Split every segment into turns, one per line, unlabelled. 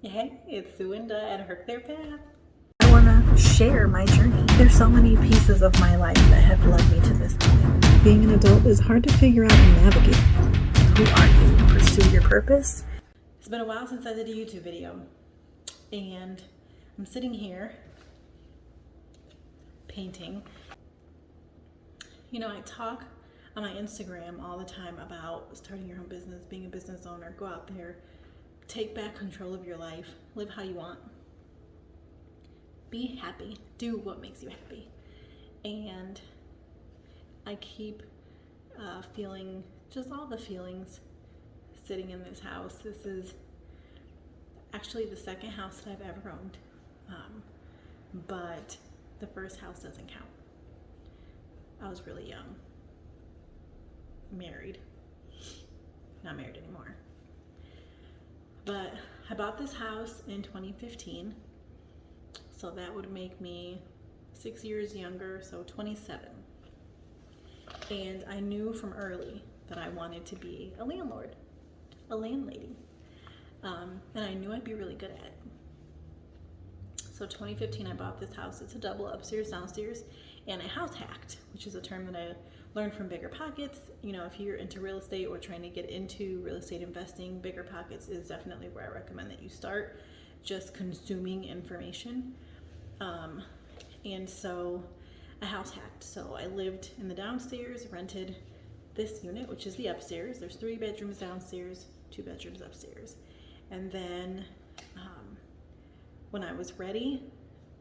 Hey, it's Sue and at Her Clear Path.
I want to share my journey. There's so many pieces of my life that have led me to this point. Being an adult is hard to figure out and navigate. Who are you? Pursue your purpose.
It's been a while since I did a YouTube video, and I'm sitting here painting. You know, I talk on my Instagram all the time about starting your own business, being a business owner. Go out there, take back control of your life, live how you want. Be happy, do what makes you happy. And I keep feeling just all the feelings sitting in this house. This is actually the second house that I've ever owned, but the first house doesn't count. I was really young, married, not married anymore. But I bought this house in 2015, so that would make me 6 years younger, so 27. And I knew from early that I wanted to be a landlord, a landlady, and I knew I'd be really good at it. So 2015, I bought this house. It's a double upstairs, downstairs, and I house hacked, which is a term that I learned from Bigger Pockets. You know, if you're into real estate or trying to get into real estate investing, Bigger Pockets is definitely where I recommend that you start, just consuming information. And so I house hacked. So I lived in the downstairs, rented this unit, which is the upstairs. There's 3 bedrooms downstairs, 2 bedrooms upstairs. And then when I was ready,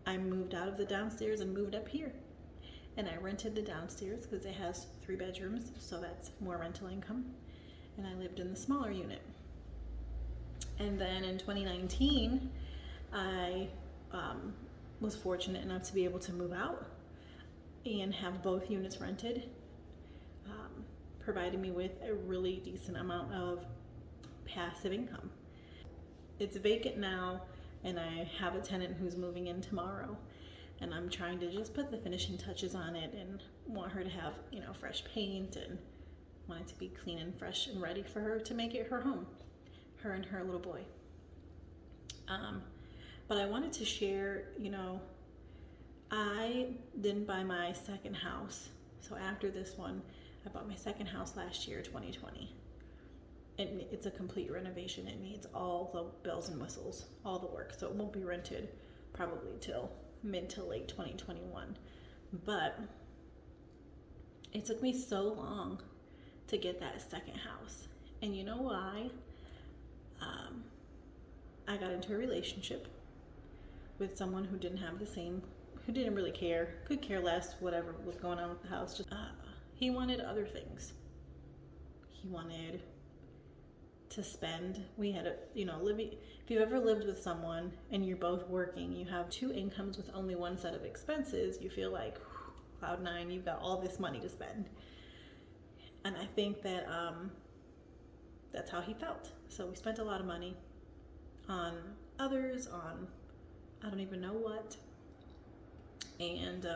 I moved out of the downstairs and moved up here. And I rented the downstairs because it has 3 bedrooms, so that's more rental income. And I lived in the smaller unit. And then in 2019, I was fortunate enough to be able to move out and have both units rented, providing me with a really decent amount of passive income. It's vacant now, and I have a tenant who's moving in tomorrow, and I'm trying to just put the finishing touches on it and want her to have, you know, fresh paint, and want it to be clean and fresh and ready for her to make it her home, her and her little boy. But I wanted to share, you know, I didn't buy my second house. So after this one, I bought my second house last year, 2020. And it's a complete renovation. It needs all the bells and whistles, all the work. So it won't be rented probably till mid to late 2021. But it took me so long to get that second house. And you know why? I got into a relationship with someone who didn't have the same, who didn't really care, could care less, whatever was going on with the house. Just he wanted other things. He wanted to spend. We had a, you know, living. If you've ever lived with someone and you're both working, you have 2 incomes with only one set of expenses. You feel like cloud 9. You've got all this money to spend, and I think that that's how he felt. So we spent a lot of money on others, on I don't even know what, and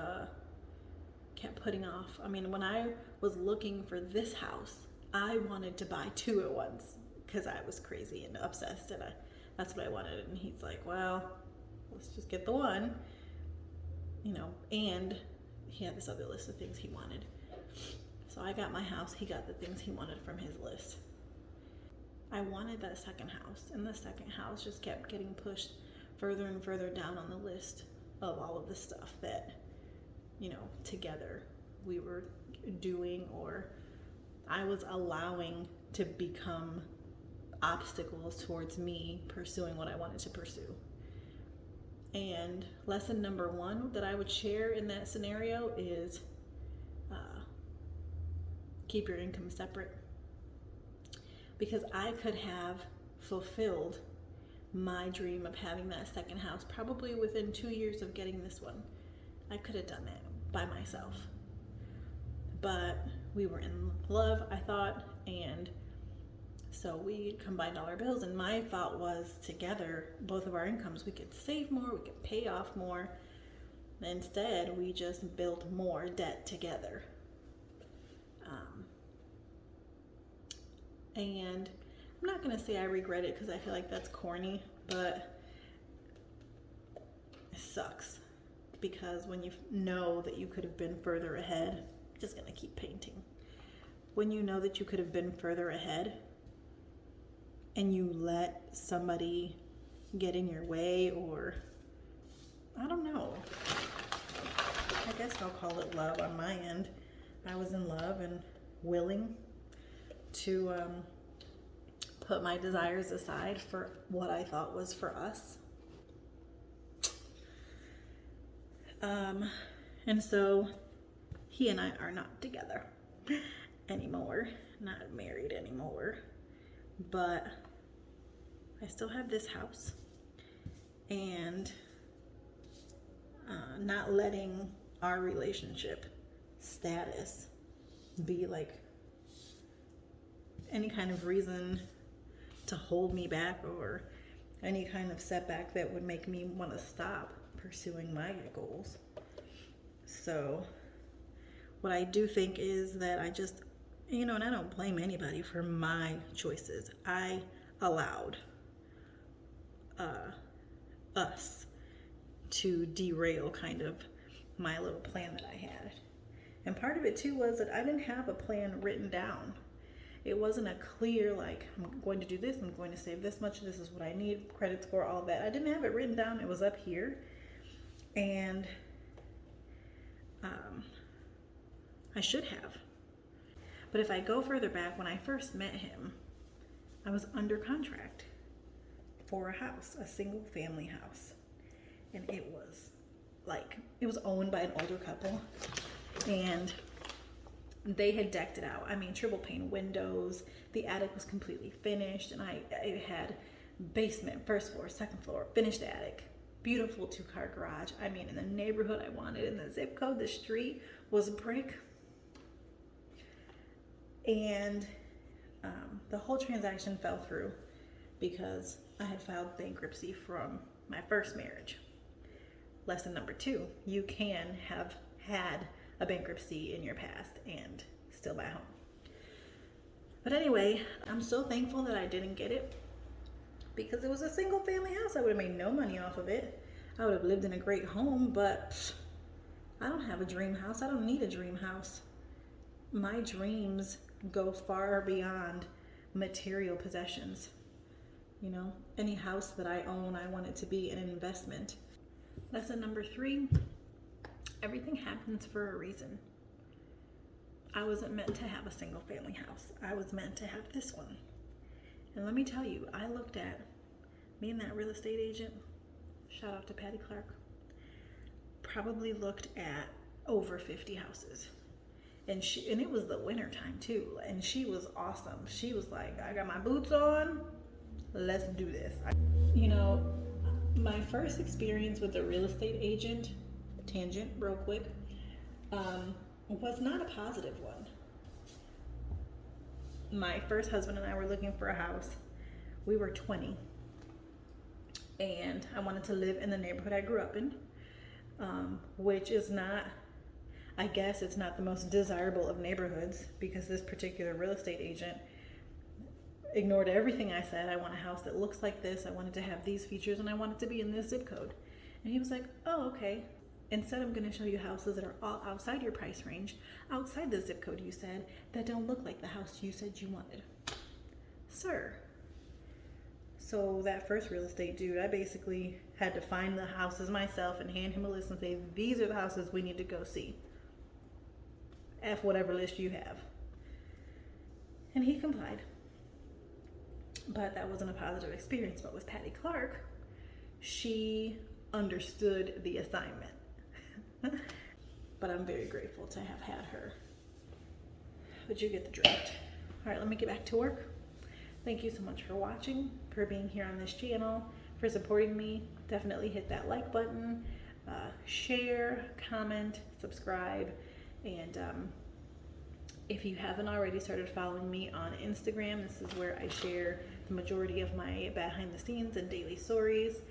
kept putting off. I mean, when I was looking for this house, I wanted to buy 2 at once because I was crazy and obsessed, and that's what I wanted. And he's like, well, let's just get the one, you know, and he had this other list of things he wanted. So I got my house, he got the things he wanted from his list. I wanted that second house, and the second house just kept getting pushed further and further down on the list of all of the stuff that, you know, together we were doing, or I was allowing to become obstacles towards me pursuing what I wanted to pursue. And lesson number 1 that I would share in that scenario is keep your income separate. Because I could have fulfilled my dream of having that second house probably within 2 years of getting this one. I could have done that by myself. But we were in love, I thought, and so we combined all our bills, and my thought was together, both of our incomes, we could save more, we could pay off more. Instead, we just built more debt together. And I'm not gonna say I regret it because I feel like that's corny, but sucks, because when you know that you could have been further ahead, I'm just gonna keep painting. When you know that you could have been further ahead and you let somebody get in your way, or I don't know, I guess I'll call it love on my end. I was in love and willing to put my desires aside for what I thought was for us. And so he and I are not together anymore, not married anymore, but I still have this house, and not letting our relationship status be like any kind of reason to hold me back, or any kind of setback that would make me want to stop pursuing my goals. So what I do think is that I just, and I don't blame anybody for my choices. I allowed us to derail kind of my little plan that I had. And part of it too was that I didn't have a plan written down. It wasn't a clear, like, I'm going to do this, I'm going to save this much, this is what I need, credit score, all that. I didn't have it written down. It was up here. And I should have. But if I go further back, when I first met him, I was under contract for a house, a single family house. And it was owned by an older couple. And they had decked it out. I mean, triple pane windows. The attic was completely finished, and it had basement, first floor, second floor, finished attic, beautiful 2-car garage. I mean, in the neighborhood I wanted, in the zip code, the street was brick. And the whole transaction fell through because I had filed bankruptcy from my first marriage. Lesson number 2, you can have had a bankruptcy in your past and still buy a home. But anyway, I'm so thankful that I didn't get it, because it was a single family house. I would have made no money off of it. I would have lived in a great home, but I don't have a dream house. I don't need a dream house. My dreams go far beyond material possessions. Any house that I own, I want it to be an investment. Lesson number 3, everything happens for a reason. I wasn't meant to have a single family house. I was meant to have this one. And let me tell you, I looked at me and that real estate agent, shout out to Patty Clark, probably looked at over 50 houses. And it was the winter time too. And she was awesome. She was like, I got my boots on, let's do this. My first experience with a real estate agent, tangent real quick, was not a positive one. My first husband and I were looking for a house. We were 20, and I wanted to live in the neighborhood I grew up in, which is not, I guess it's not the most desirable of neighborhoods, because this particular real estate agent ignored everything I said. I want a house that looks like this, I wanted to have these features, and I want it to be in this zip code. And he was like, oh, okay. Instead, I'm going to show you houses that are all outside your price range, outside the zip code you said, that don't look like the house you said you wanted. Sir. So that first real estate dude, I basically had to find the houses myself and hand him a list and say, these are the houses we need to go see. F whatever list you have. And he complied. But that wasn't a positive experience. But with Patty Clark, she understood the assignment. But I'm very grateful to have had her. But you get the drift. All right, let me get back to work. Thank you so much for watching, for being here on this channel, for supporting me. Definitely hit that like button, share, comment, subscribe, and if you haven't already started following me on Instagram, this is where I share the majority of my behind the scenes and daily stories.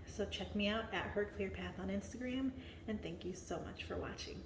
So check me out at Her Clear Path on Instagram, and thank you so much for watching.